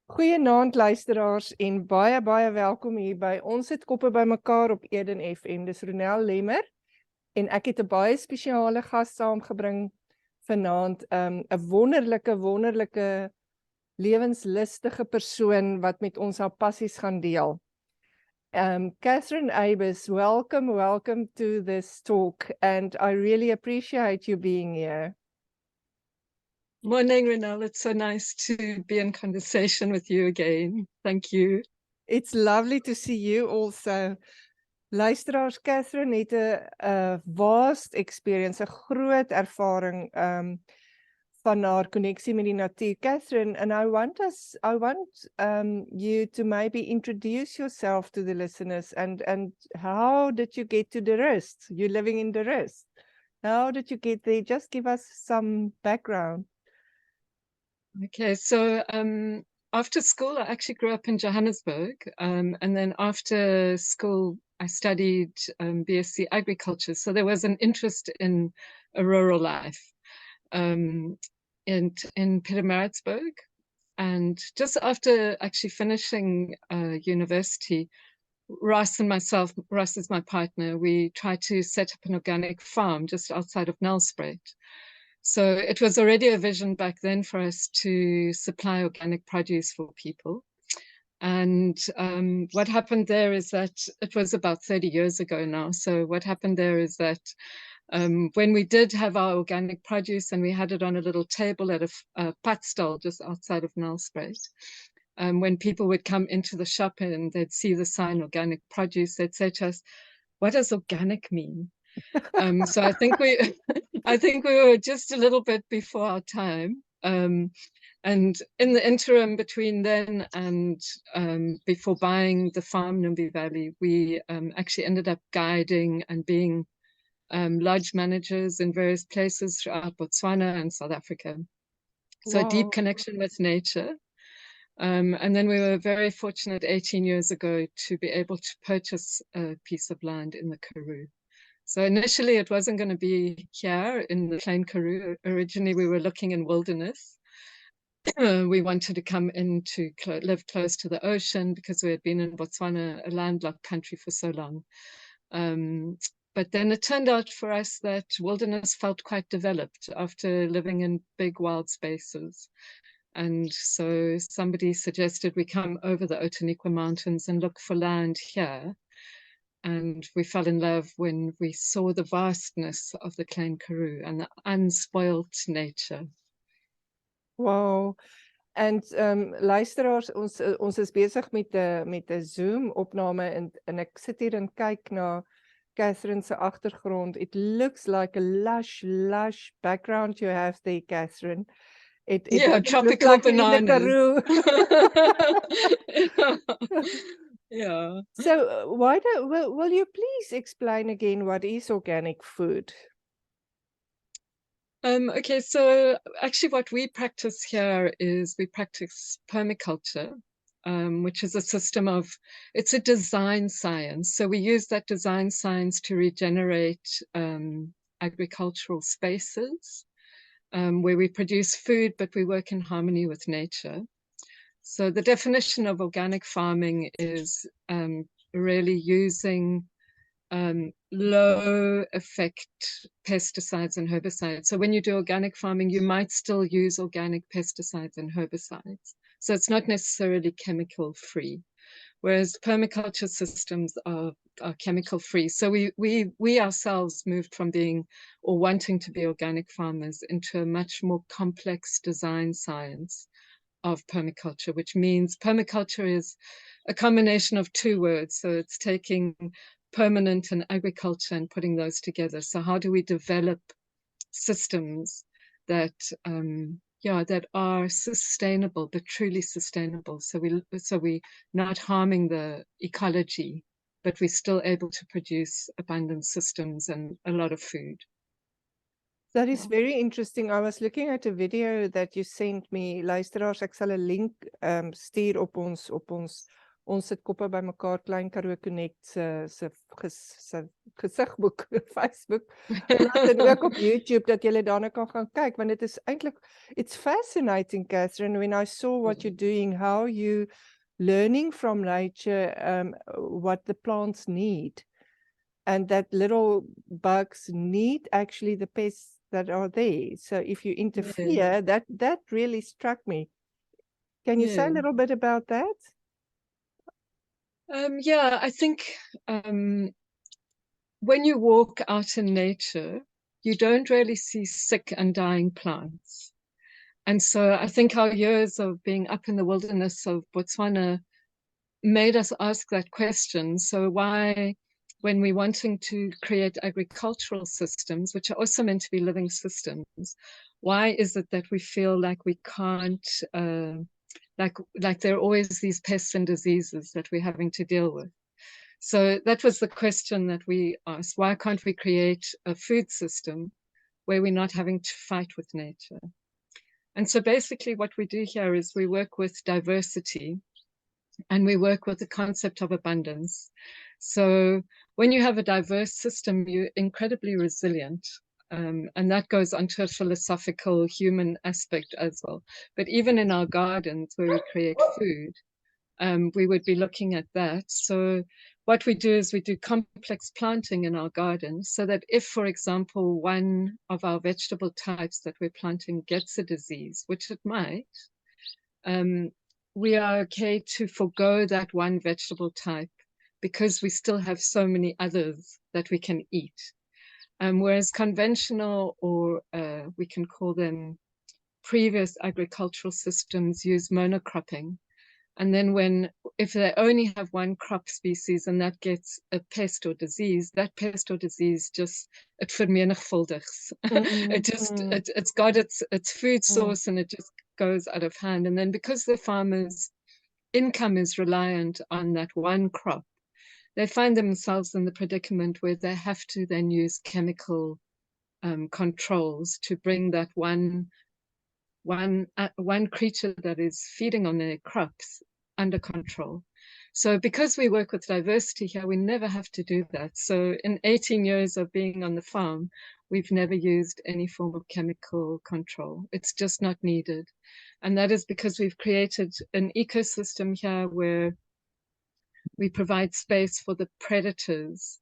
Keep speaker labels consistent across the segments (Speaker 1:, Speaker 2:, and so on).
Speaker 1: Goeienaand luisteraars en baie welkom hier by ons het koppe bymekaar op Eden FM. Dis Ronell Lemmer en ek het 'n baie spesiale gas saamgebring vanaand, 'n wonderlike lewenslustige persoon wat met ons haar passies gaan deel. Kathryn Eybers, welcome to this talk, and I really appreciate you being here.
Speaker 2: Morning, Ronell. It's so nice to be in conversation with you again. Thank you.
Speaker 1: It's lovely to see you also. Luisteraars, Kathryn het 'n vast experience, 'n groot ervaring van haar koneksie met die natuur. Kathryn, and I want you to maybe introduce yourself to the listeners and how did you get to the rest? You're living in the rest. How did you get there? Just give us some background.
Speaker 2: Okay, so after school, I actually grew up in Johannesburg, and then after school, I studied BSc agriculture. So there was an interest in a rural life in Pietermaritzburg. And just after actually finishing university, Ross is my partner, we tried to set up an organic farm just outside of Nelspruit. So it was already a vision back then for us to supply organic produce for people. And what happened there is that it was about 30 years ago now. So what happened there is that when we did have our organic produce and we had it on a little table at a pat stall just outside of Nelspruit, when people would come into the shop and they'd see the sign organic produce, they'd say to us, "What does organic mean?" So I think we were just a little bit before our time. And in the interim between then and before buying the farm Numbi Valley, we actually ended up guiding and being lodge managers in various places throughout Botswana and South Africa. So a deep connection with nature. And then we were very fortunate 18 years ago to be able to purchase a piece of land in the Karoo. So initially it wasn't going to be here in the plain Karoo. Originally we were looking in wilderness. We wanted to come in to live close to the ocean because we had been in Botswana, a landlocked country, for so long. But then it turned out for us that wilderness felt quite developed after living in big wild spaces. And so somebody suggested we come over the Outeniqua Mountains and look for land here. And we fell in love when we saw the vastness of the Klein Karoo and the unspoilt nature.
Speaker 1: Wow. En luisteraars, ons is besig met 'n Zoom opname en ek sit hier en kyk na Kathryn se agtergrond. It looks like a lush background you have there, Kathryn.
Speaker 2: Yeah, tropical
Speaker 1: like
Speaker 2: bananas. Yeah.
Speaker 1: So will you please explain again what is organic food?
Speaker 2: Okay, so actually what we practice here is we practice permaculture, which is a system of, it's a design science. So we use that design science to regenerate agricultural spaces where we produce food, but we work in harmony with nature. So the definition of organic farming is really using low effect pesticides and herbicides. So when you do organic farming, you might still use organic pesticides and herbicides. So it's not necessarily chemical free, whereas permaculture systems are chemical free. So we ourselves moved from being or wanting to be organic farmers into a much more complex design science of permaculture, which means permaculture is a combination of two words. So it's taking permanent and agriculture and putting those together. So how do we develop systems that that are sustainable, but truly sustainable? So we're not harming the ecology, but we're still able to produce abundant systems and a lot of food.
Speaker 1: That is very interesting. I was looking at a video that you sent me. Luisteraars, ek sal 'n link stuur op ons ons sit koppe bymekaar Klein Karoo Connect se gesigboek Facebook laat en ook op YouTube dat julle daarna kan gaan kyk, want dit is eintlik, it's fascinating, Kathryn, when I saw what you're doing, how you learning from nature what the plants need, and that little bugs need actually the pests that are there. So if you interfere, that really struck me. Can you say a little bit about that?
Speaker 2: Yeah, I think when you walk out in nature, you don't really see sick and dying plants. And so I think our years of being up in the wilderness of Botswana made us ask that question. So why, when we're wanting to create agricultural systems, which are also meant to be living systems, why is it that we feel like we can't, like there are always these pests and diseases that we're having to deal with? So that was the question that we asked. Why can't we create a food system where we're not having to fight with nature? And so basically what we do here is we work with diversity, and we work with the concept of abundance. So when you have a diverse system, you're incredibly resilient. And that goes onto a philosophical human aspect as well. But even in our gardens where we create food, we would be looking at that. So what we do is we do complex planting in our gardens, so that if, for example, one of our vegetable types that we're planting gets a disease, which it might, we are okay to forgo that one vegetable type because we still have so many others that we can eat. Whereas conventional, or we can call them previous agricultural systems, use monocropping. And then if they only have one crop species and that gets a pest or disease, that pest or disease just, it vermenigvuldigs. It's got its food source and it just goes out of hand. And then because the farmer's income is reliant on that one crop, they find themselves in the predicament where they have to then use chemical controls to bring that one creature that is feeding on their crops under control. So because we work with diversity here, we never have to do that. So in 18 years of being on the farm, we've never used any form of chemical control. It's just not needed. And that is because we've created an ecosystem here where we provide space for the predators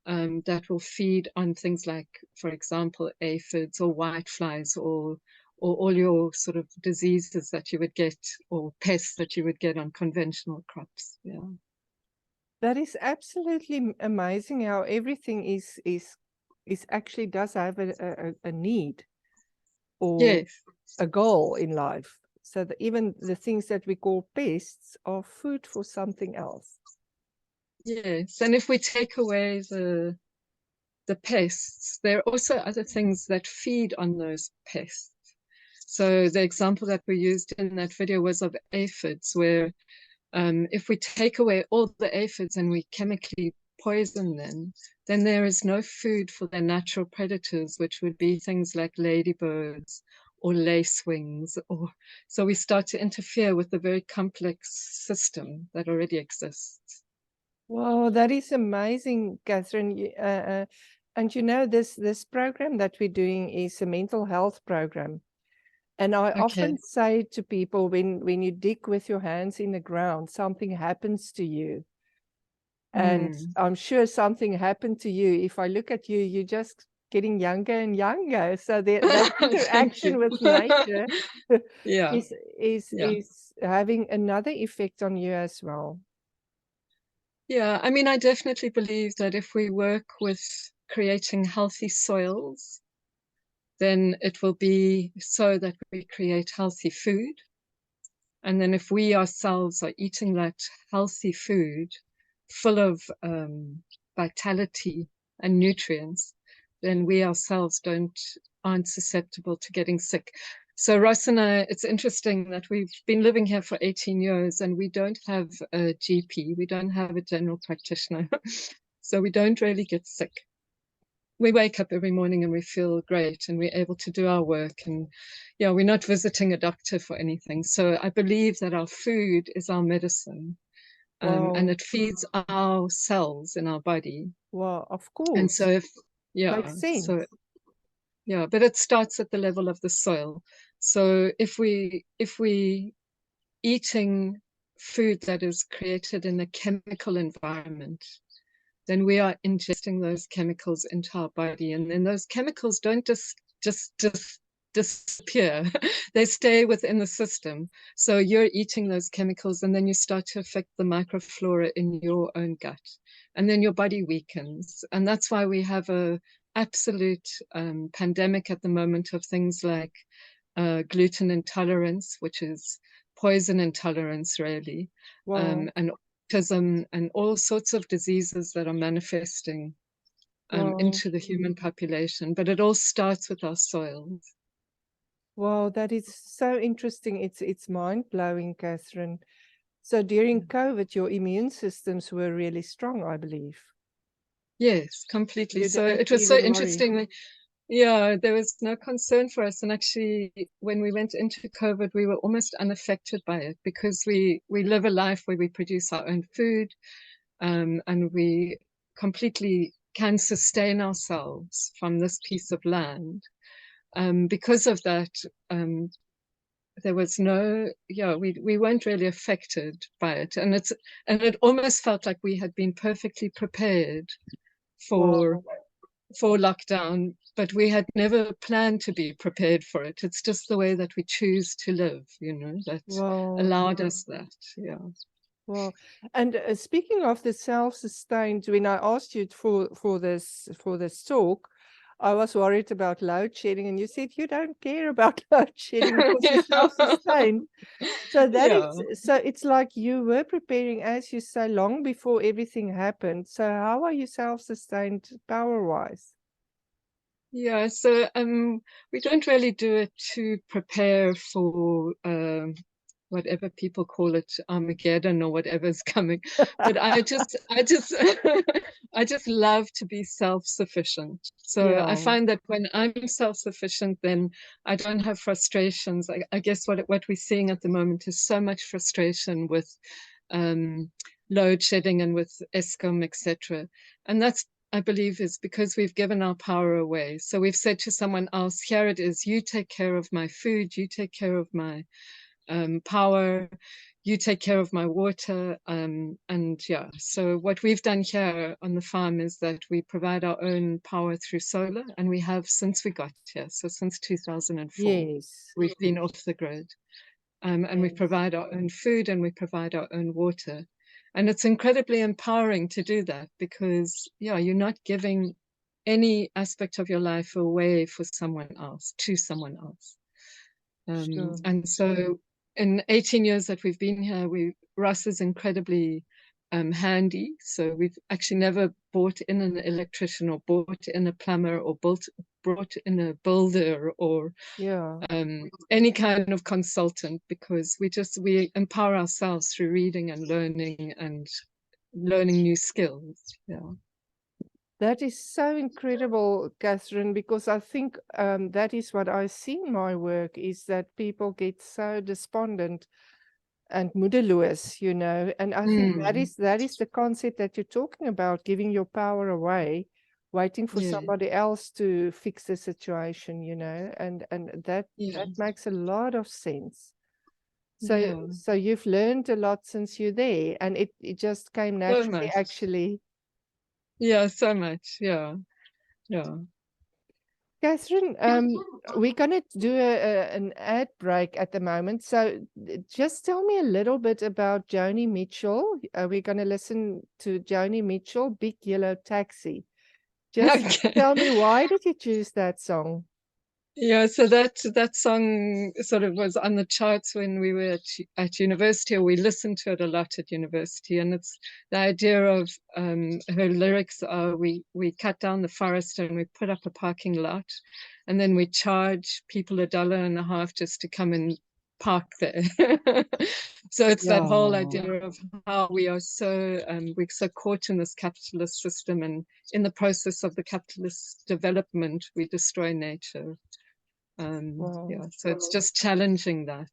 Speaker 2: that will feed on things like, for example, aphids or whiteflies, or all your sort of diseases that you would get, or pests that you would get on conventional crops. Yeah,
Speaker 1: that is absolutely amazing how everything is actually does have a need or a goal in life. So that even the things that we call pests are food for something else.
Speaker 2: Yes, and if we take away the pests, there are also other things that feed on those pests. So the example that we used in that video was of aphids, where if we take away all the aphids and we chemically poison them, then there is no food for their natural predators, which would be things like ladybirds or lacewings. So we start to interfere with the very complex system that already exists.
Speaker 1: Wow, that is amazing, Kathryn. And you know, this program that we're doing is a mental health program. And I often say to people, when you dig with your hands in the ground, something happens to you. And I'm sure something happened to you. If I look at you, you're just getting younger and younger. So that interaction with nature is having another effect on you as well.
Speaker 2: Yeah, I mean, I definitely believe that if we work with creating healthy soils, then it will be so that we create healthy food. And then if we ourselves are eating that healthy food full of vitality and nutrients, then we ourselves aren't susceptible to getting sick. So Ross and I, it's interesting that we've been living here for 18 years and we don't have a GP, we don't have a general practitioner. So we don't really get sick. We wake up every morning and we feel great and we're able to do our work, and we're not visiting a doctor for anything. So I believe that our food is our medicine. and
Speaker 1: Wow.
Speaker 2: it feeds our cells in our body.
Speaker 1: Wow, of
Speaker 2: And so
Speaker 1: course.
Speaker 2: if, yeah,
Speaker 1: Makes sense.
Speaker 2: so yeah, but it starts at the level of the soil. So if we eating food that is created in a chemical environment, then we are ingesting those chemicals into our body, and then those chemicals don't just disappear. They stay within the system. So you're eating those chemicals, and then you start to affect the microflora in your own gut, and then your body weakens. And that's why we have a absolute pandemic at the moment of things like gluten intolerance, which is poison intolerance, really,
Speaker 1: Wow.
Speaker 2: and autism, and all sorts of diseases that are manifesting
Speaker 1: Wow.
Speaker 2: into the human population. But it all starts with our soils.
Speaker 1: Wow, that is so interesting. It's mind-blowing, Kathryn. So during COVID, your immune systems were really strong, I believe.
Speaker 2: Yes, completely.
Speaker 1: You
Speaker 2: So
Speaker 1: didn't
Speaker 2: it was so
Speaker 1: even worry.
Speaker 2: interesting. Yeah, there was no concern for us. And actually, when we went into COVID, we were almost unaffected by it because we live a life where we produce our own food, and we completely can sustain ourselves from this piece of land. Because of that, there was no, yeah, we weren't really affected by it. And it almost felt like we had been perfectly prepared for
Speaker 1: Wow.
Speaker 2: lockdown, but we had never planned to be prepared for it. It's just the way that we choose to live, that
Speaker 1: Wow.
Speaker 2: allowed us that. Yeah.
Speaker 1: Wow. And speaking of the self-sustained, when I asked you for this talk, I was worried about load shedding, and you said you don't care about load shedding because you're self-sustained. So that
Speaker 2: Yeah.
Speaker 1: is, so it's like you were preparing, as you say, long before everything happened. So how are you self-sustained power-wise?
Speaker 2: Yeah, so we don't really do it to prepare for whatever people call it, Armageddon or whatever's coming. But I just love to be self-sufficient. So I
Speaker 1: Yeah.
Speaker 2: find that when I'm self-sufficient, then I don't have frustrations. I guess what we're seeing at the moment is so much frustration with um, load shedding and with Eskom, etc. And that's, I believe, is because we've given our power away. So we've said to someone else, here it is, you take care of my food, you take care of my power, you take care of my water. And yeah, so what we've done here on the farm is that we provide our own power through solar, and we have since we got here. So since 2004,
Speaker 1: Yes.
Speaker 2: we've been off the grid. And we
Speaker 1: Yes.
Speaker 2: provide our own food and we provide our own water. And it's incredibly empowering to do that because, yeah, you're not giving any aspect of your life away for someone else, to someone else.
Speaker 1: Sure.
Speaker 2: And so in 18 years that we've been here, Russ is incredibly handy. So we've actually never brought in an electrician or brought in a plumber or brought in a builder or
Speaker 1: Yeah.
Speaker 2: any kind of consultant, because we empower ourselves through reading and learning new skills. Yeah.
Speaker 1: That is so incredible, Kathryn, because I think that is what I see in my work is that people get so despondent and moedeloos, and I think that is the concept that you're talking about, giving your power away, waiting for
Speaker 2: Yeah.
Speaker 1: somebody else to fix the situation, and that
Speaker 2: Yeah.
Speaker 1: makes a lot of sense. So
Speaker 2: Yeah.
Speaker 1: so you've learned a lot since you're there, and it just came
Speaker 2: So
Speaker 1: naturally,
Speaker 2: much.
Speaker 1: actually.
Speaker 2: Yeah, so much. Yeah. Yeah.
Speaker 1: Kathryn, we're going to do an ad break at the moment. So just tell me a little bit about Joni Mitchell. We're going to listen to Joni Mitchell, Big Yellow Taxi. Just
Speaker 2: Okay.
Speaker 1: tell me, why did you choose that song?
Speaker 2: Yeah, so that song sort of was on the charts when we were at university, or we listened to it a lot at university. And it's the idea of her lyrics are we cut down the forest and we put up a parking lot, and then we charge people $1.50 just to come and park there. So it's that whole
Speaker 1: Yeah.
Speaker 2: idea of how we're so caught in this capitalist system, and in the process of the capitalist development, we destroy nature.
Speaker 1: Wow.
Speaker 2: Yeah, so it's just challenging that.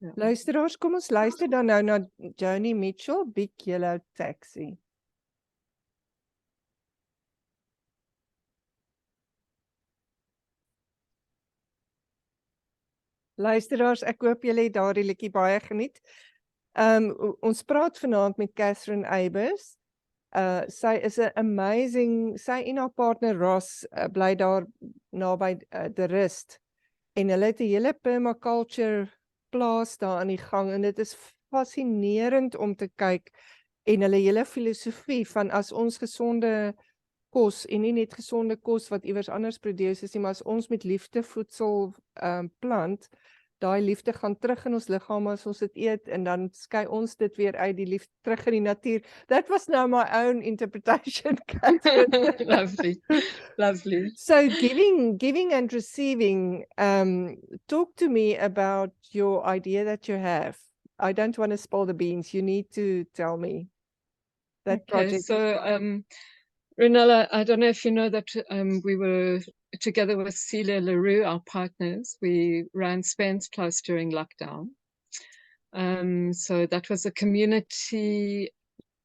Speaker 2: Yeah.
Speaker 1: Luisteraars, kom ons luister dan nou na Joni Mitchell, Big Yellow Taxi. Luisteraars, ek hoop julle het daardie liedjie baie geniet. Ons praat vanaand met Kathryn Eybers. Sy is 'n amazing, sy en haar partner Ross bly daar naby De Rust. En hulle het 'n hele permaculture plaas daar aan die gang en dit is fascinerend om te kyk en hulle hele filosofie van as ons gesonde kos en nie net gesonde kos wat iewers anders produce is nie, maar as ons met liefde voedsel plant, daai liefde gaan terug in ons liggaam as ons dit eet en dan skei ons dit weer uit die liefde terug in die natuur. That was now my own interpretation, Kathryn.
Speaker 2: Lovely, lovely.
Speaker 1: So giving and receiving, talk to me about your idea that you have. I don't want to spill the beans. You need to tell me that
Speaker 2: Okay,
Speaker 1: project.
Speaker 2: so Ronell, I don't know if you know that we were together with Celia LaRue, our partners. We ran Spence Plus during lockdown. So that was a community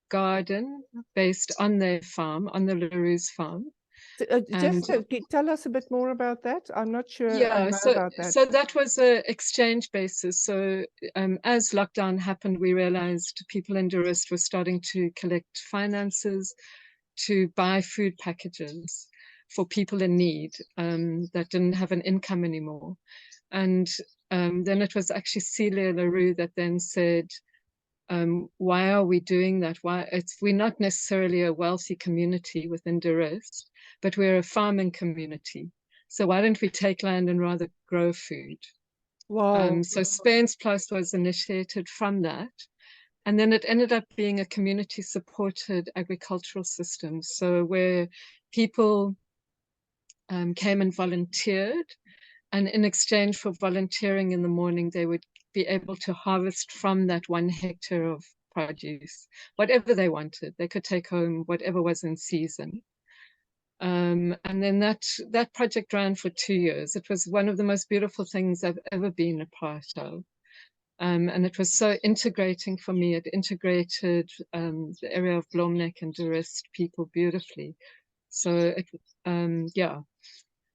Speaker 2: garden based on their farm, on the LaRue's farm.
Speaker 1: Just tell us a bit more about that. I'm not sure I know about that.
Speaker 2: So that was an exchange basis. So as lockdown happened, we realized people in De Rust were starting to collect finances to buy food packages for people in need that didn't have an income anymore. And then it was actually Celia LaRue that then said, why are we doing that? We're not necessarily a wealthy community within De Rust, but we're a farming community. So why don't we take land and rather grow food?
Speaker 1: Wow.
Speaker 2: So Spence Plus was initiated from that. And then it ended up being a community-supported agricultural system. So where people came and volunteered, and in exchange for volunteering in the morning, they would be able to harvest from that 1 hectare of produce, whatever they wanted. They could take home whatever was in season. And then that project ran for 2 years. It was one of the most beautiful things I've ever been a part of. And it was so integrating for me. It integrated the area of Blomneck and De Rust people beautifully. So yeah.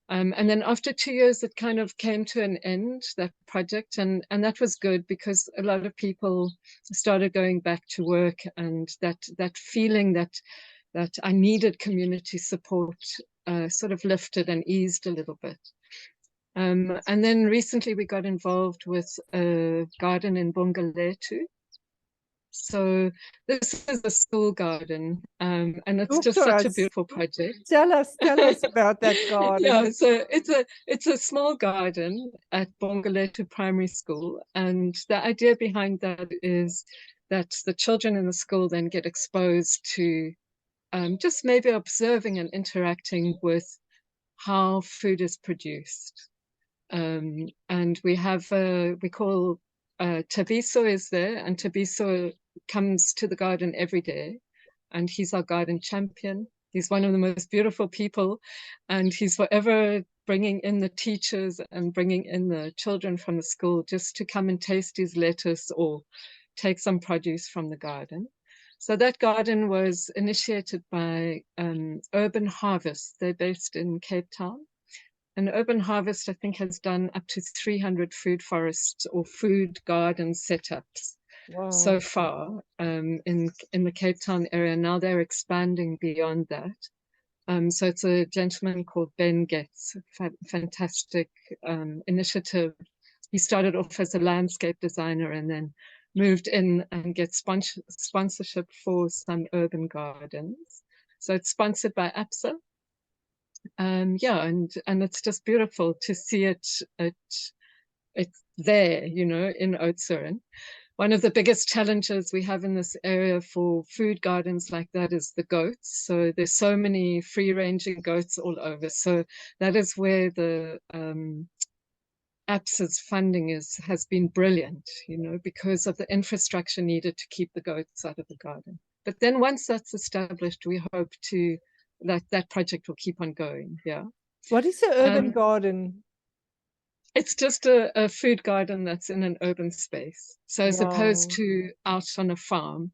Speaker 2: And then after 2 years, it kind of came to an end, that project. And that was good because a lot of people started going back to work, and that feeling that I needed community support sort of lifted and eased a little bit. And then recently we got involved with a garden in Bongaletu. So this is a school garden, and it's just such a beautiful project.
Speaker 1: Tell us about that garden.
Speaker 2: Yeah, so it's a small garden at Bongaletu Primary School, and the idea behind that is that the children in the school then get exposed to just maybe observing and interacting with how food is produced. And we have, we call Tabiso is there, and Tabiso comes to the garden every day, and he's our garden champion. He's one of the most beautiful people, and he's forever bringing in the teachers and bringing in the children from the school just to come and taste his lettuce or take some produce from the garden. So that garden was initiated by Urban Harvest. They're based in Cape Town. And Urban Harvest, I think, has done up to 300 food forests or food garden setups so far in the Cape Town area. Now they're expanding beyond that. So it's a gentleman called Ben Getz, fantastic initiative. He started off as a landscape designer and then moved in and gets sponsorship for some urban gardens. So it's sponsored by APSA. Yeah, and it's just beautiful to see it's there, you know, in Oudtshoorn. One of the biggest challenges we have in this area for food gardens like that is the goats. So there's so many free-ranging goats all over. So that is where the APSA's funding has been brilliant, you know, because of the infrastructure needed to keep the goats out of the garden. But then once that's established, we hope to that project will keep on going. Yeah.
Speaker 1: What is the urban garden?
Speaker 2: It's just a food garden that's in an urban space. So as opposed
Speaker 1: Wow.
Speaker 2: to out on a farm.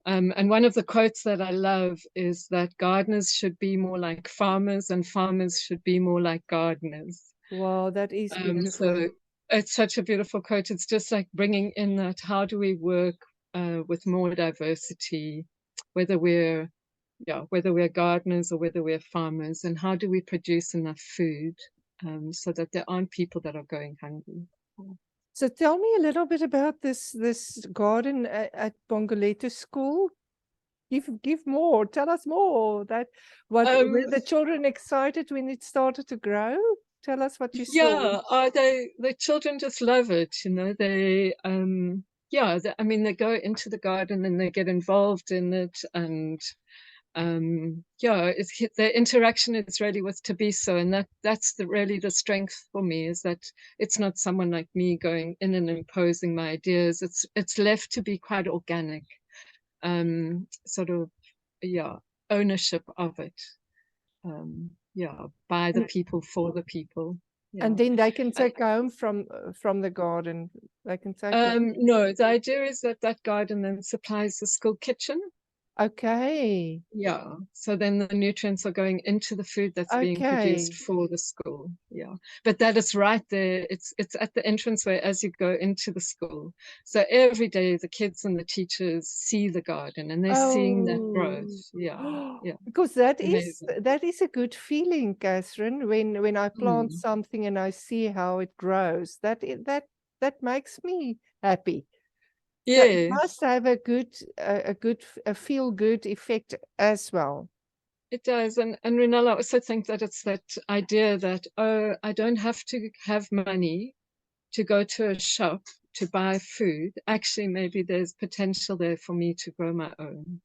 Speaker 2: And one of the quotes that I love is that gardeners should be more like farmers and farmers should be more like gardeners.
Speaker 1: Wow, that is
Speaker 2: So
Speaker 1: beautiful.
Speaker 2: it's such a beautiful quote. It's just like bringing in that how do we work with more diversity, whether we're whether we're gardeners or whether we're farmers, and how do we produce enough food so that there aren't people that are going hungry.
Speaker 1: So tell me a little bit about this garden at Bongoleto School. Give more. Tell us more. That what
Speaker 2: Um,
Speaker 1: were the children excited when it started to grow? Tell us what you saw.
Speaker 2: yeah, the children just love it, you know. I mean, they go into the garden and they get involved in it, and the interaction is really with Tabiso, and that's really the strength for me, is that it's not someone like me going in and imposing my ideas. It's left to be quite organic, sort of, yeah, ownership of it. By the
Speaker 1: And,
Speaker 2: people, for the people.
Speaker 1: and
Speaker 2: Yeah.
Speaker 1: then they can
Speaker 2: Uh,
Speaker 1: take home from the garden. They can take it.
Speaker 2: no, the idea is that that garden then supplies the school kitchen.
Speaker 1: Okay.
Speaker 2: Yeah. So then the nutrients are going into the food that's being produced
Speaker 1: Okay.
Speaker 2: for the school. Yeah. But that is right there. It's at the entranceway as you go into the school. So every day the kids and the teachers see the garden and they're seeing that growth.
Speaker 1: Oh.
Speaker 2: Yeah. Yeah.
Speaker 1: Because that
Speaker 2: Amazing.
Speaker 1: is a good feeling, Kathryn, when I plant
Speaker 2: Mm.
Speaker 1: something and I see how it grows. That makes me happy. So it
Speaker 2: Yes.
Speaker 1: must have a feel good effect as well.
Speaker 2: It does. And Ronell, I also think that it's that idea that, oh, I don't have to have money to go to a shop to buy food. Actually, maybe there's potential there for me to grow my own.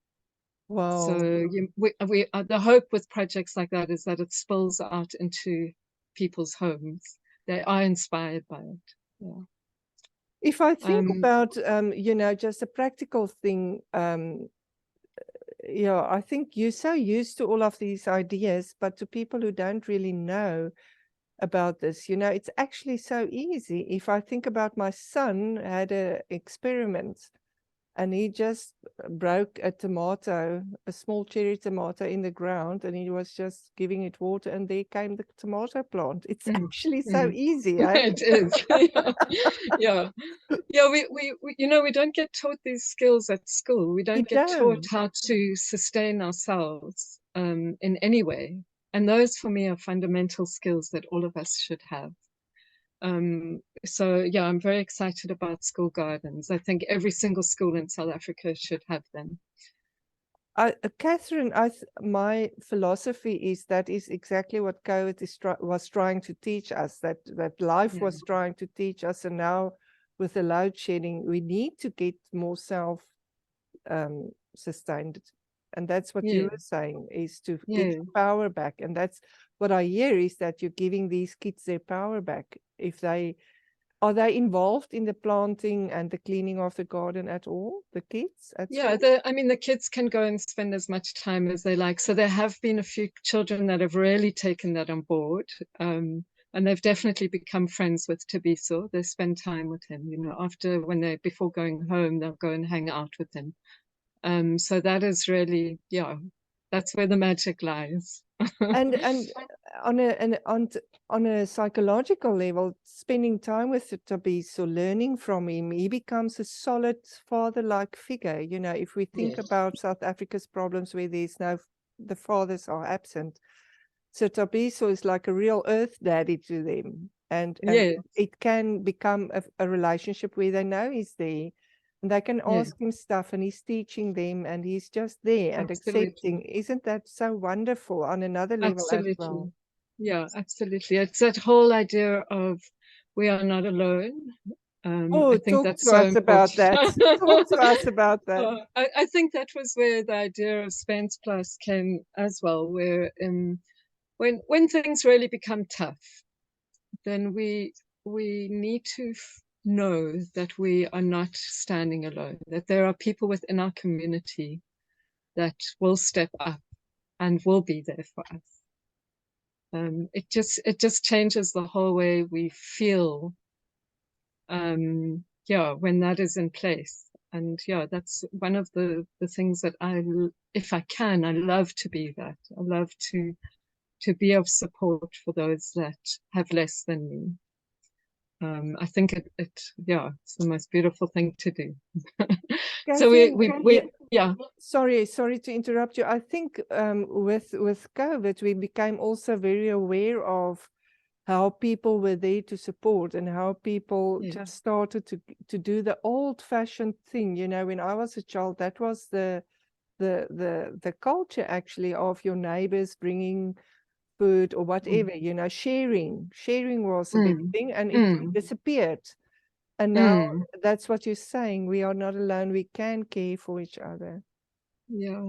Speaker 1: Wow.
Speaker 2: So the hope with projects like that is that it spills out into people's homes. They are inspired by it. Yeah.
Speaker 1: If I think
Speaker 2: Um,
Speaker 1: about just a practical thing, I think you're so used to all of these ideas, but to people who don't really know about this, it's actually so easy. If I think about my son had a experiment and he just broke a tomato, a small cherry tomato in the ground, and he was just giving it water, and there came the tomato plant. It's
Speaker 2: mm,
Speaker 1: actually so
Speaker 2: mm.
Speaker 1: easy, eh?
Speaker 2: It is. Yeah. Yeah, we don't get taught these skills at school. We
Speaker 1: You
Speaker 2: don't get taught
Speaker 1: don't.
Speaker 2: how to sustain ourselves in any way. And those for me are fundamental skills that all of us should have. So yeah, I'm very excited about school gardens. I think every single school in South Africa should have them.
Speaker 1: Kathryn, my philosophy is that is exactly what COVID was trying to teach us, that life
Speaker 2: Yeah.
Speaker 1: was trying to teach us, and now with the load shedding, we need to get more sustained. And that's what you
Speaker 2: Yeah.
Speaker 1: were saying, is to get
Speaker 2: Yeah.
Speaker 1: your power back. And that's what I hear, is that you're giving these kids their power back. Are they involved in the planting and the cleaning of the garden at all, the kids at
Speaker 2: Yeah,
Speaker 1: school?
Speaker 2: I mean, the kids can go and spend as much time as they like. So there have been a few children that have really taken that on board. And they've definitely become friends with Tabiso. They spend time with him, before going home, they'll go and hang out with him. So that is really, yeah, that's where the magic lies.
Speaker 1: And on a psychological level, spending time with Tabiso, learning from him, he becomes a solid father-like figure. If we think
Speaker 2: Yes.
Speaker 1: about South Africa's problems where the fathers are absent, so Tabiso is like a real earth daddy to them, and
Speaker 2: Yes,
Speaker 1: it can become a relationship where they know he's there. And they can
Speaker 2: yes,
Speaker 1: ask him stuff, and he's teaching them, and he's just there and
Speaker 2: absolutely.
Speaker 1: accepting. Isn't that so wonderful on another level as
Speaker 2: Absolutely.
Speaker 1: well?
Speaker 2: Yeah, absolutely. It's that whole idea of we are not alone.
Speaker 1: Oh,
Speaker 2: I think
Speaker 1: talk
Speaker 2: that's
Speaker 1: to
Speaker 2: so
Speaker 1: us about
Speaker 2: important.
Speaker 1: that. Talk to us about that.
Speaker 2: I think that was where the idea of Spence Plus came as well, where when things really become tough, then we need to know that we are not standing alone, that there are people within our community that will step up and will be there for us. It just changes the whole way we feel. Yeah, when that is in place. And yeah, that's one of the things that if I can, I love to be that. I love to be of support for those that have less than me. I think yeah, it's the most beautiful thing to do. So yeah.
Speaker 1: Sorry to interrupt you. I think with COVID, we became also very aware of how people were there to support and how people just started to do the old-fashioned thing. You know, when I was a child, that was the culture actually of your neighbors bringing food or whatever. You know, sharing was a big thing, and it disappeared. And now that's what you're saying. We are not alone. We can care for each other.
Speaker 2: Yeah,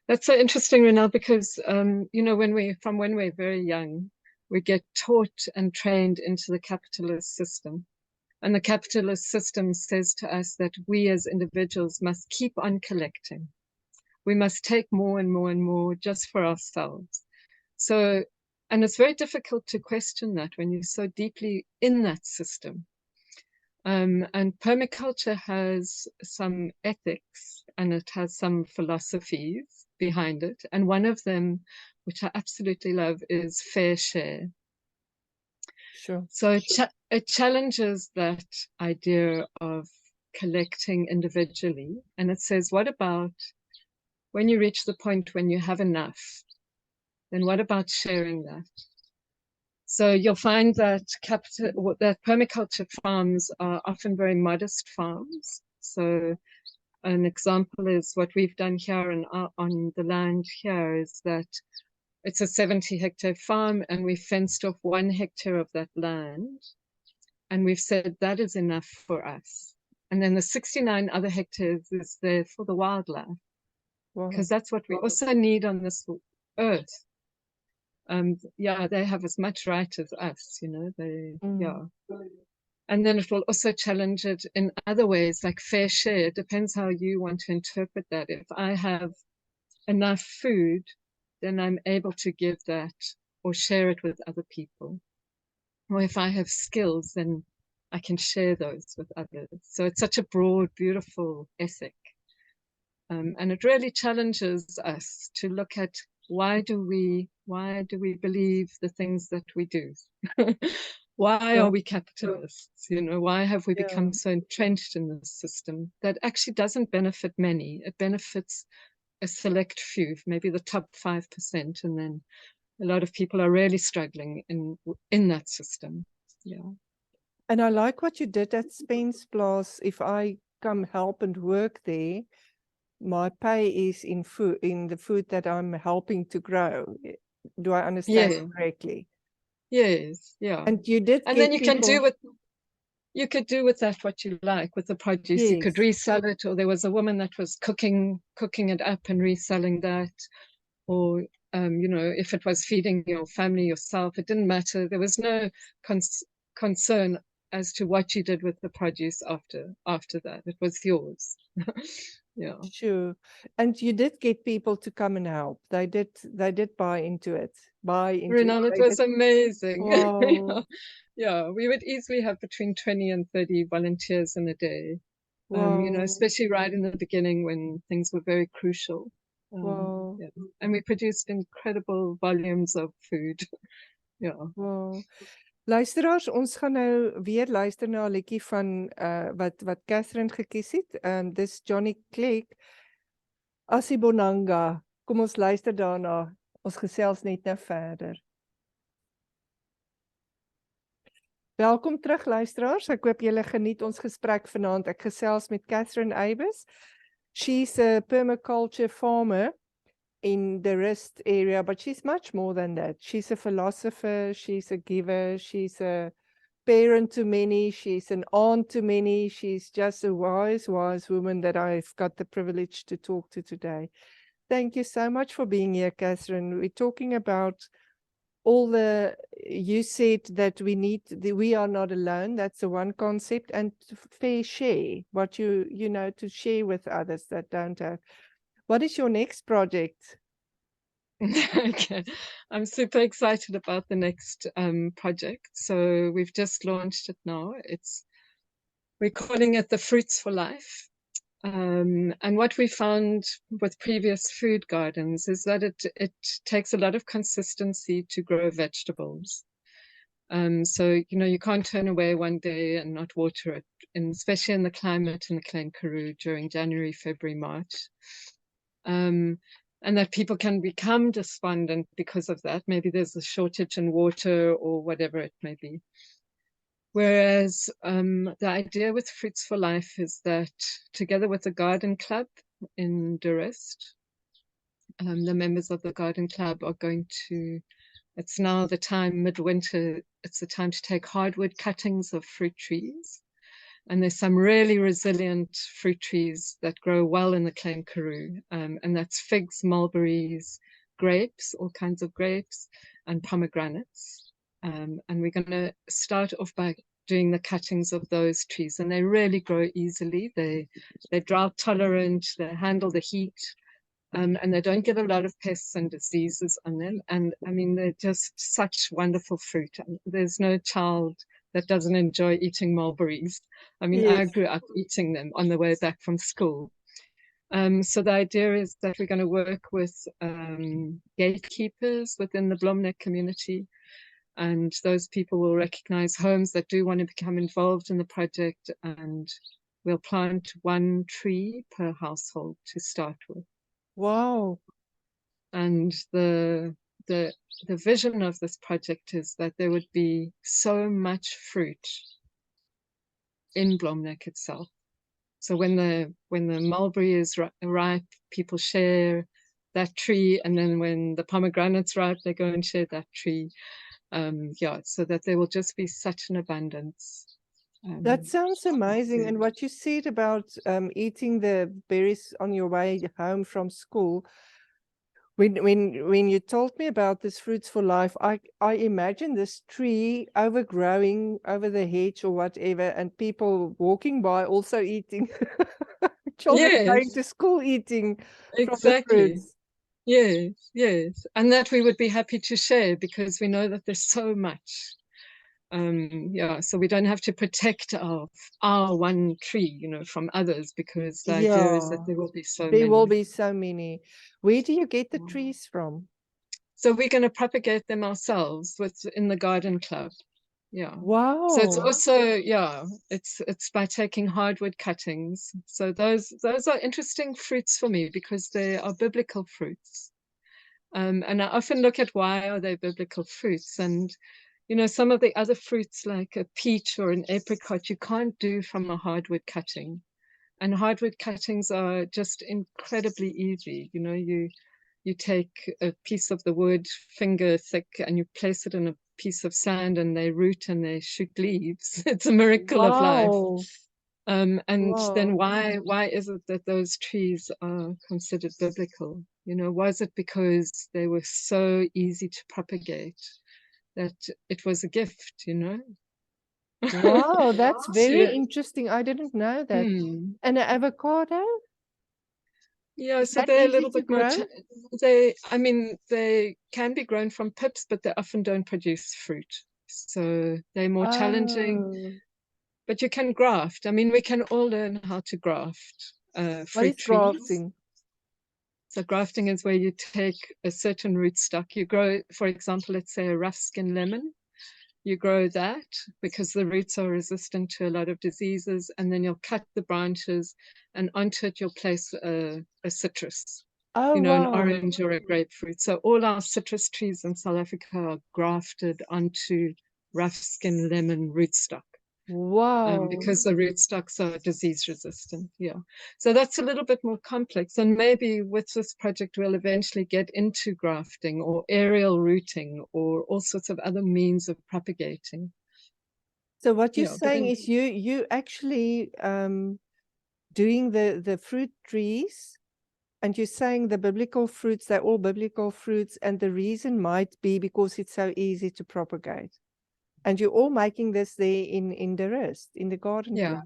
Speaker 2: that's so interesting, Ronell, because you know, when we're very young, we get taught and trained into the capitalist system. And the capitalist system says to us that we as individuals must keep on collecting. We must take more and more and more just for ourselves. So, and it's very difficult to question that when you're so deeply in that system. And permaculture has some ethics and it has some philosophies behind it. And one of them, which I absolutely love, is fair share.
Speaker 1: Sure.
Speaker 2: So it challenges that idea of collecting individually. And it says, what about when you reach the point when you have enough? Then what about sharing that? So you'll find that permaculture farms are often very modest farms. So an example is what we've done here on the land here is that it's a 70-hectare farm and we fenced off 1 hectare of that land. And we've said that is enough for us. And then the 69 other hectares is there for the wildlife. Because that's what we also need on this earth. Yeah, they have as much right as us, you know, yeah. And then it will also challenge it in other ways, like fair share. It depends how you want to interpret that. If I have enough food, then I'm able to give that or share it with other people. Or if I have skills, then I can share those with others. So it's such a broad, beautiful ethic. And it really challenges us to look at why do we believe the things that we do? Why are we capitalists? You know, why have we become so entrenched in this system that actually doesn't benefit many? It benefits a select few, maybe the top 5%, and then a lot of people are really struggling in that system. Yeah.
Speaker 1: And I like what you did at Spence Plus. If I come help and work there, my pay is in the food that I'm helping to grow. Do I understand correctly?
Speaker 2: Yes, yeah.
Speaker 1: And you did,
Speaker 2: and then you can do with that what you like with the produce. Yes. You could resell it, or there was a woman that was cooking it up and reselling that, or you know, if it was feeding your family, yourself, it didn't matter. There was no concern as to what you did with the produce after that. It was yours. Yeah,
Speaker 1: sure. And you did get people to come and help. They did buy into it.
Speaker 2: Ronell, it was amazing.
Speaker 1: Wow.
Speaker 2: Yeah, we would easily have between 20 and 30 volunteers in a day.
Speaker 1: Wow.
Speaker 2: You know, especially right in the beginning when things were very crucial.
Speaker 1: Wow.
Speaker 2: Yeah. And we produced incredible volumes of food. Yeah.
Speaker 1: Wow. Luisteraars, ons gaan nou weer luister na 'n liedjie van wat Kathryn gekies het. Dis Johnny Clegg, Asibonanga. Kom ons luister daarna. Ons gesels net nou verder. Welkom terug luisteraars. Ek hoop julle geniet ons gesprek vanaand. Ek gesels met Kathryn Eybers. She's a permaculture farmer in the Rust area, but she's much more than that. She's a philosopher, she's a giver, she's a parent to many, she's an aunt to many, she's just a wise woman that I've got the privilege to talk to today. Thank you so much for being here, Kathryn. We're talking about you said that we are not alone. That's the one concept, and fair share, what you know, to share with others that don't have. What is your next project?
Speaker 2: Okay, I'm super excited about the next project. So we've just launched it now. We're calling it the Fruits for Life. And what we found with previous food gardens is that it takes a lot of consistency to grow vegetables. So, you know, you can't turn away one day and not water it, and especially in the climate in the Klein Karoo during January, February, March. And that people can become despondent because of that. Maybe there's a shortage in water or whatever it may be. Whereas the idea with Fruits for Life is that together with the Garden Club in Durst, the members of the Garden Club are going to, it's now the time, midwinter, it's the time to take hardwood cuttings of fruit trees. And there's some really resilient fruit trees that grow well in the Klein Karoo. And that's figs, mulberries, grapes, all kinds of grapes, and pomegranates. And we're going to start off by doing the cuttings of those trees. And they really grow easily. They're drought tolerant, they handle the heat, and they don't get a lot of pests and diseases on them. And I mean, they're just such wonderful fruit. There's no child that doesn't enjoy eating mulberries. I mean, I
Speaker 1: Yes.
Speaker 2: grew up eating them on the way back from school. So the idea is that we're going to work with gatekeepers within the Blomnek community, and those people will recognize homes that do want to become involved in the project, and we'll plant 1 tree per household to start with.
Speaker 1: Wow.
Speaker 2: And the vision of this project is that there would be so much fruit in Blomnek itself. So when the mulberry is ripe, people share that tree, and then when the pomegranate's ripe, they go and share that tree. Yeah, so that there will just be such an abundance.
Speaker 1: That sounds amazing. And what you said about eating the berries on your way home from school, when you told me about this Fruits for Life, I imagine this tree overgrowing over the hedge or whatever, and people walking by also eating. Children going
Speaker 2: Yes,
Speaker 1: to school eating from the
Speaker 2: exactly.
Speaker 1: fruits.
Speaker 2: Yes, yes. And that we would be happy to share because we know that there's so much. Yeah, so we don't have to protect our 1 tree, you know, from others, because the idea is that
Speaker 1: Yeah,
Speaker 2: there will be so
Speaker 1: there will
Speaker 2: many.
Speaker 1: be so many. Where do you get the trees from?
Speaker 2: So we're going to propagate them ourselves in the garden club. Yeah. So it's
Speaker 1: Wow.
Speaker 2: also, yeah, it's by taking hardwood cuttings. So those are interesting fruits for me because they are biblical fruits. And I often look at why are they biblical fruits, and you know, some of the other fruits like a peach or an apricot you can't do from a hardwood cutting. And hardwood cuttings are just incredibly easy. You know, you take a piece of the wood, finger thick, and you place it in a piece of sand, and they root and they shoot leaves. It's a miracle of life.
Speaker 1: Wow.
Speaker 2: And then
Speaker 1: Wow.
Speaker 2: why is it that those trees are considered biblical? You know, was it because they were so easy to propagate that it was a gift, you know?
Speaker 1: Wow, that's very
Speaker 2: So,
Speaker 1: interesting. I didn't know that.
Speaker 2: hmm.
Speaker 1: And an avocado?
Speaker 2: Yeah,
Speaker 1: Is
Speaker 2: so
Speaker 1: that
Speaker 2: they're a
Speaker 1: easy
Speaker 2: little
Speaker 1: to
Speaker 2: bit more,
Speaker 1: grow?
Speaker 2: I mean, they can be grown from pips, but they often don't produce fruit. So they're more challenging,
Speaker 1: Oh,
Speaker 2: but you can graft. I mean, we can all learn how to graft
Speaker 1: what
Speaker 2: fruit
Speaker 1: is
Speaker 2: trees.
Speaker 1: grafting?
Speaker 2: So grafting is where you take a certain rootstock. You grow, for example, let's say a rough skin lemon. You grow that because the roots are resistant to a lot of diseases, and then you'll cut the branches, and onto it you'll place a citrus,
Speaker 1: Oh,
Speaker 2: you know, an
Speaker 1: wow.
Speaker 2: orange or a grapefruit. So all our citrus trees in South Africa are grafted onto rough skin lemon rootstock.
Speaker 1: Wow.
Speaker 2: Because the rootstocks are disease resistant. Yeah. So that's a little bit more complex. And maybe with this project, we'll eventually get into grafting or aerial rooting or all sorts of other means of propagating.
Speaker 1: So what you're
Speaker 2: Yeah. But
Speaker 1: saying is you actually doing the fruit trees, and you're saying the biblical fruits, they're all biblical fruits, and the reason might be because it's so easy to propagate. And you're all making this there in the rest, in the garden
Speaker 2: yeah,
Speaker 1: club.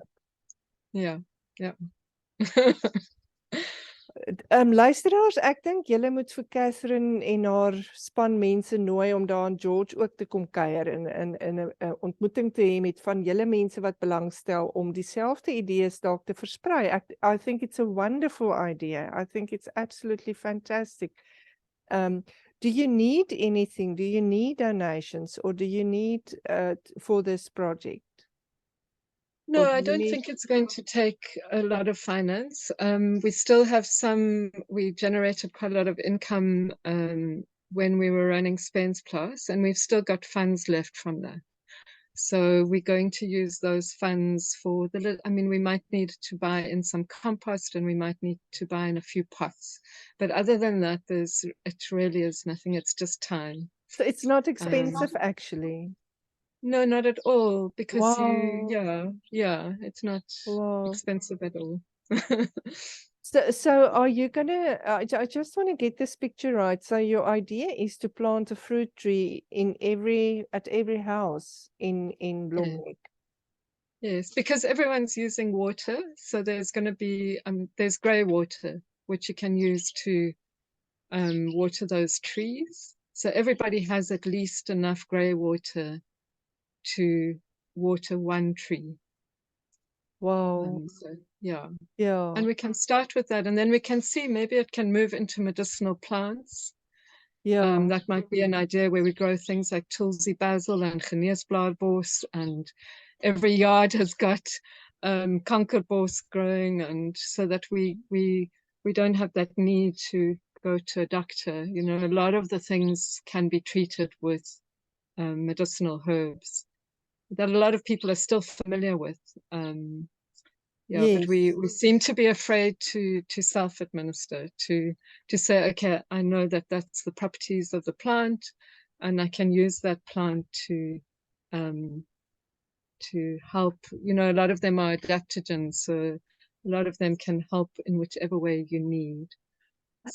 Speaker 2: yeah, yeah.
Speaker 1: Luisteraars, ek dink julle moet vir Kathryn en haar span mense nooi om daar in George ook te kom kuier in 'n ontmoeting te hê met van julle mense wat belangstel om dieselfde idees dalk te versprei. I think it's a wonderful idea. I think it's absolutely fantastic. Do you need anything? Do you need donations, or do you need for this project?
Speaker 2: No,
Speaker 1: Or do
Speaker 2: I
Speaker 1: you
Speaker 2: don't
Speaker 1: need...
Speaker 2: think it's going to take a lot of finance. We still have we generated quite a lot of income when we were running Spain's Plus, and we've still got funds left from that. So we're going to use those funds for we might need to buy in some compost, and we might need to buy in a few pots. But other than that, it really is nothing. It's just time.
Speaker 1: So it's not expensive, actually.
Speaker 2: No, not at all, because
Speaker 1: Wow.
Speaker 2: it's not
Speaker 1: Wow.
Speaker 2: expensive at all.
Speaker 1: So are you gonna, I just want to get this picture right. So your idea is to plant a fruit tree at every house in Blomnik.
Speaker 2: Yes, because everyone's using water, so there's going to be there's grey water which you can use to water those trees. So everybody has at least enough grey water to water one tree.
Speaker 1: Wow.
Speaker 2: Yeah.
Speaker 1: Yeah.
Speaker 2: And we can start with that, and then we can see maybe it can move into medicinal plants.
Speaker 1: Yeah.
Speaker 2: That might be an idea where we grow things like tulsi basil and geneesblaarbos, and every yard has got kankerbos growing, and so that we don't have that need to go to a doctor. You know, a lot of the things can be treated with medicinal herbs that a lot of people are still familiar with. Yeah,
Speaker 1: Yes.
Speaker 2: but we seem to be afraid to self-administer, to say, okay, I know that that's the properties of the plant, and I can use that plant to help. You know, a lot of them are adaptogens, so a lot of them can help in whichever way you need.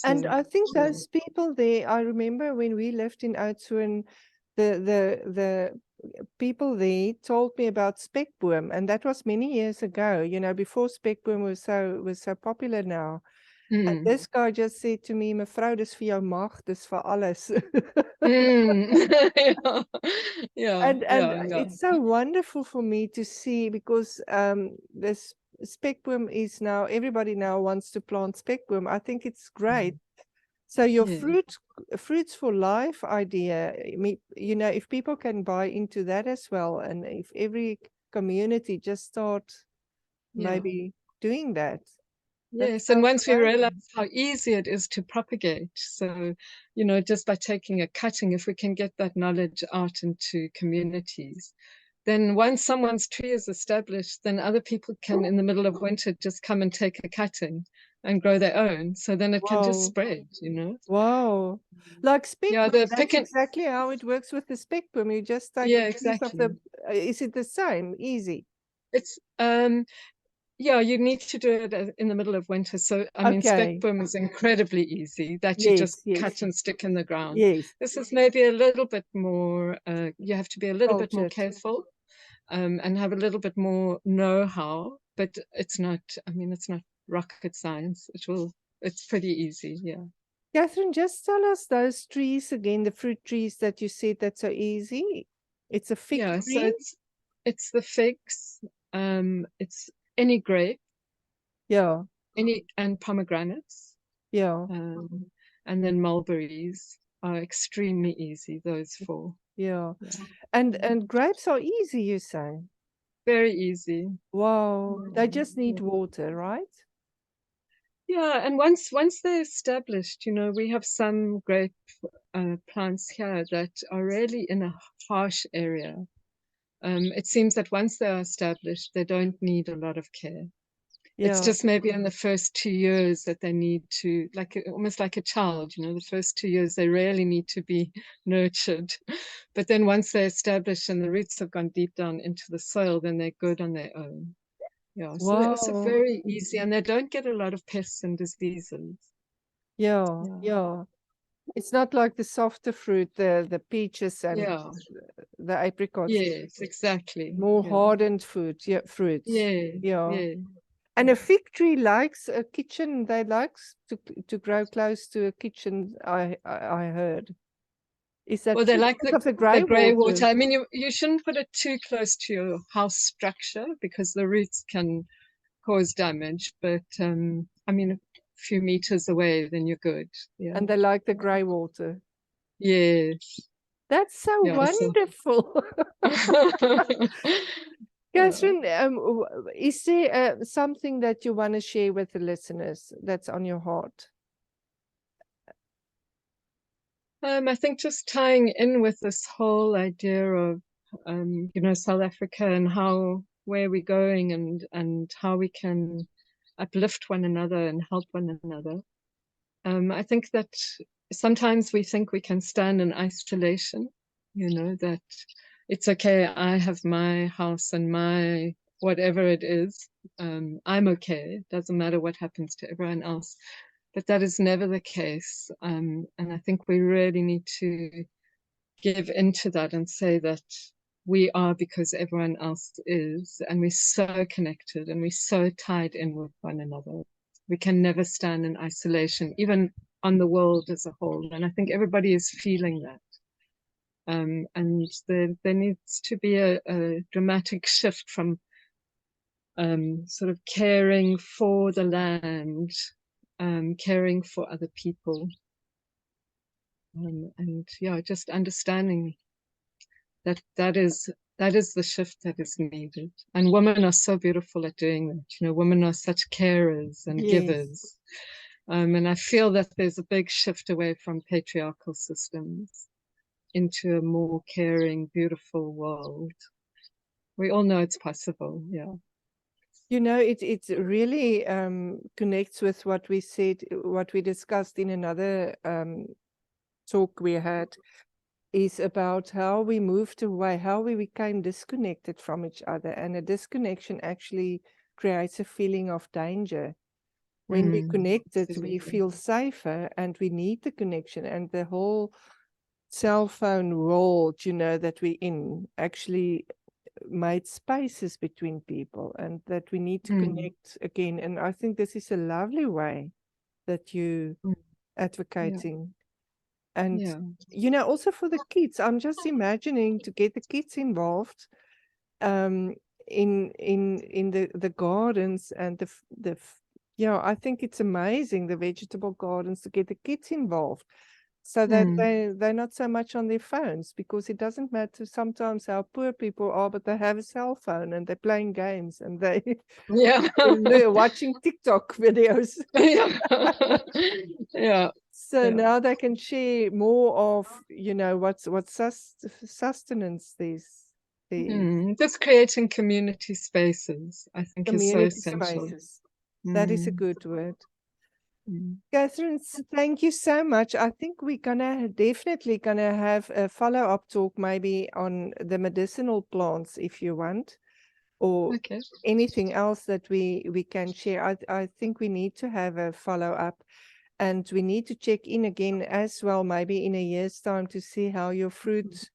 Speaker 1: And
Speaker 2: So,
Speaker 1: I think those people there, I remember when we lived in Oudtshoorn, the people there told me about spekboom, and that was many years ago, you know, before spekboom was so popular now. And this guy just said to me, mevrou, dis vir jou mag, dis vir alles. And it's so wonderful for me to see, because this spekboom is now, everybody now wants to plant spekboom. I think it's great. So your fruits for life idea, you know, if people can buy into that as well, and if every community just start maybe doing that.
Speaker 2: Yes, and once we realize how easy it is to propagate, so, you know, just by taking a cutting, if we can get that knowledge out into communities, then once someone's tree is established, then other people can, in the middle of winter, just come and take a cutting and grow their own. So then it can just spread, you know.
Speaker 1: Wow. Like spekboom, that's exactly how it works with the spekboom. You just take a piece of the, is it the same, easy?
Speaker 2: It's, yeah, you need to do it in the middle of winter. So, I mean, spekboom is incredibly easy, that you just cut and stick in the ground.
Speaker 1: Yes.
Speaker 2: This is maybe a little bit more, you have to be a little bit more careful and have a little bit more know-how, but it's not, I mean, it's not rocket science. It's pretty easy, yeah.
Speaker 1: Kathryn, just tell us those trees again, the fruit trees that you said that's so easy. It's a fig tree?
Speaker 2: So it's the figs, it's any grape.
Speaker 1: Yeah.
Speaker 2: And pomegranates.
Speaker 1: Yeah.
Speaker 2: And then mulberries are extremely easy, those four.
Speaker 1: Yeah. And grapes are easy, you say?
Speaker 2: Very easy.
Speaker 1: Wow. They just need water, right?
Speaker 2: Yeah, and once they're established, you know, we have some grape plants here that are really in a harsh area. It seems that once they are established, they don't need a lot of care. It's just maybe in the first 2 years that they need to, almost like a child, you know, the first 2 years they really need to be nurtured. But then once they're established and the roots have gone deep down into the soil, then they're good on their own. Yeah, so they're also very easy, and they don't get a lot of pests and diseases.
Speaker 1: Yeah. It's not like the softer fruit, the peaches and the apricots.
Speaker 2: Yes, exactly.
Speaker 1: More hardened fruits.
Speaker 2: Yeah.
Speaker 1: And a fig tree likes a kitchen. They likes to grow close to a kitchen. I heard. Is that
Speaker 2: Well, they
Speaker 1: true?
Speaker 2: like
Speaker 1: Because of the
Speaker 2: the
Speaker 1: grey
Speaker 2: grey
Speaker 1: water.
Speaker 2: water. I mean, you shouldn't put it too close to your house structure because the roots can cause damage. But I mean, a few meters away, then you're good. Yeah.
Speaker 1: And they like the grey water.
Speaker 2: Yes.
Speaker 1: That's so
Speaker 2: Yeah. So.
Speaker 1: wonderful. Kathryn, is there something that you want to share with the listeners that's on your heart?
Speaker 2: I think just tying in with this whole idea of, you know, South Africa and where we're going and how we can uplift one another and help one another. I think that sometimes we think we can stand in isolation, you know, that it's okay, I have my house and my whatever it is, I'm okay. It doesn't matter what happens to everyone else. But that is never the case. And I think we really need to give into that and say that we are because everyone else is, and we're so connected and we're so tied in with one another. We can never stand in isolation, even on the world as a whole. And I think everybody is feeling that. And there needs to be a dramatic shift from sort of caring for the land, caring for other people, and yeah, just understanding that is the shift that is needed. And women are so beautiful at doing that. You know, women are such carers and givers. And I feel that there's a big shift away from patriarchal systems into a more caring, beautiful world. We all know it's possible, yeah.
Speaker 1: You know, it really connects with what we said, what we discussed in another talk we had, is about how we moved away, how we became disconnected from each other. And a disconnection actually creates a feeling of danger. When we're connected, we feel safer, and we need the connection. And the whole cell phone world, you know, that we're in actually made spaces between people, and that we need to connect again. And I think this is a lovely way that you advocating. And you know, also for the kids, I'm just imagining to get the kids involved in the gardens and yeah, I think it's amazing, the vegetable gardens, to get the kids involved so that they're not so much on their phones, because it doesn't matter sometimes how poor people are, but they have a cell phone and they're playing games and they're watching TikTok videos. So now they can share more of, you know, what's sustenance these.
Speaker 2: Just creating community spaces, I think,
Speaker 1: community
Speaker 2: is so essential.
Speaker 1: Spaces. That is a good word. Kathryn, thank you so much. I think we're definitely gonna have a follow-up talk maybe on the medicinal plants if you want, or anything else that we can share. I think we need to have a follow-up, and we need to check in again as well, maybe in a year's time, to see how your Fruits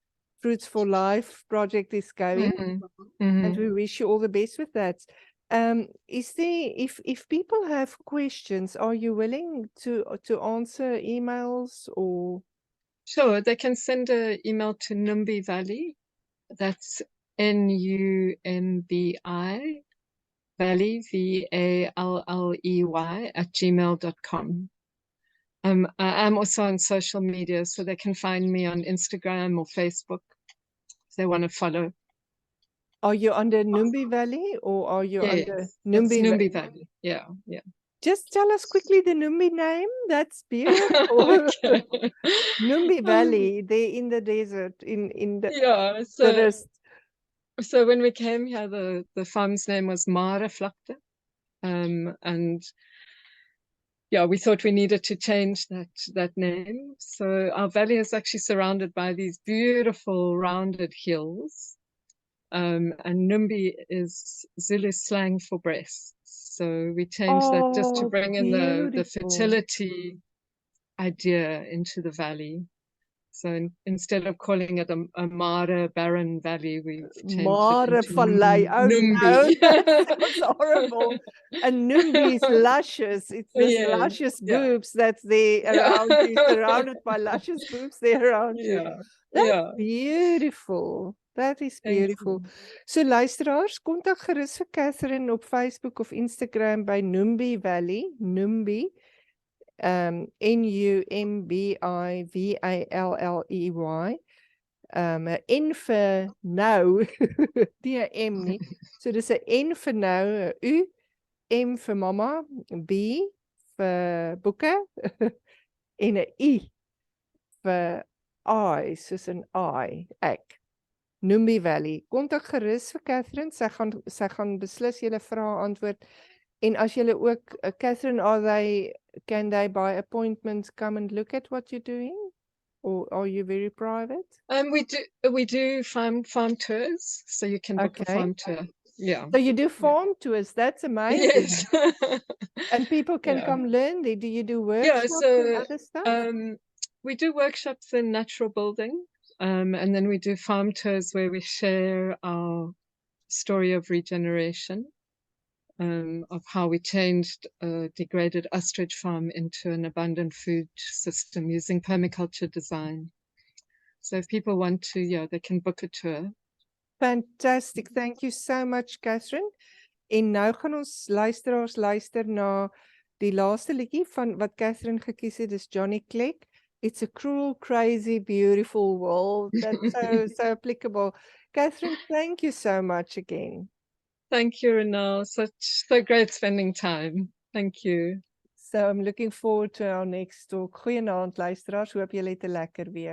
Speaker 1: for Life project is going. And we wish you all the best with that. Is there, if people have questions, are you willing to answer emails or?
Speaker 2: Sure, they can send an email to Numbi Valley. That's NUMBI Valley, VALLEY @gmail.com. I am also on social media, so they can find me on Instagram or Facebook if they want to follow.
Speaker 1: Are you under Numbi Valley, or are you under
Speaker 2: Numbi Valley? Yeah.
Speaker 1: Just tell us quickly the Numbi name. That's beautiful. Numbi Valley, they're in the desert, in the
Speaker 2: So when we came here, the farm's name was Mare Vlakte, and yeah, we thought we needed to change that name. So our valley is actually surrounded by these beautiful rounded hills. And Numbi is Zulu slang for breasts. So we changed that just to bring in the fertility idea into the valley. So instead of calling it a Mare barren valley, we've changed it
Speaker 1: Mare
Speaker 2: into
Speaker 1: Vallei. Oh no,
Speaker 2: Numbi.
Speaker 1: that sounds horrible. And Numbi is luscious. It's this
Speaker 2: Yes,
Speaker 1: luscious
Speaker 2: yeah.
Speaker 1: boobs that's there
Speaker 2: Yeah.
Speaker 1: around you, surrounded by luscious boobs there around you.
Speaker 2: Yeah,
Speaker 1: That's
Speaker 2: yeah.
Speaker 1: beautiful. That is
Speaker 2: Thank
Speaker 1: beautiful.
Speaker 2: you.
Speaker 1: So luisteraars, kontak gerus vir Kathryn op Facebook of Instagram by Numbi Valley, Numbi. Numbivalley. N vir nou, nie 'n M nie. So dis 'n N vir nou, 'n U, M vir mamma, B vir boeke en 'n I vir I, soos 'n I, ek. Numbi Valley. Kontak gerus vir Kathryn. Sy gaan beslis julle vrae antwoord. En as julle ook Kathryn, can they by appointment come and look at what you're doing? Or are you very private?
Speaker 2: We do farm tours, so you can book a
Speaker 1: Okay.
Speaker 2: farm tour. Yeah.
Speaker 1: So you do farm tours. That's amazing.
Speaker 2: Yes.
Speaker 1: And people can
Speaker 2: Yeah.
Speaker 1: come learn there. Do you do
Speaker 2: Yeah,
Speaker 1: workshops and
Speaker 2: so
Speaker 1: other stuff?
Speaker 2: we do workshops in natural building, and then we do farm tours where we share our story of regeneration, of how we changed a degraded ostrich farm into an abundant food system using permaculture design. So if people want to, yeah, they can book a tour.
Speaker 1: Fantastic. Thank you so much, Kathryn. En nou gaan ons luisteraars luister na die laaste liedjie van wat Kathryn gekies het, dis Johnny Clegg. It's a cruel, crazy, beautiful world. That's so applicable. Kathryn, thank you so much again.
Speaker 2: Thank you, Ronell. So great spending time. Thank you.
Speaker 1: So I'm looking forward to our next talk. Goeienaand luisteraars, hoop julle het 'n lekker week.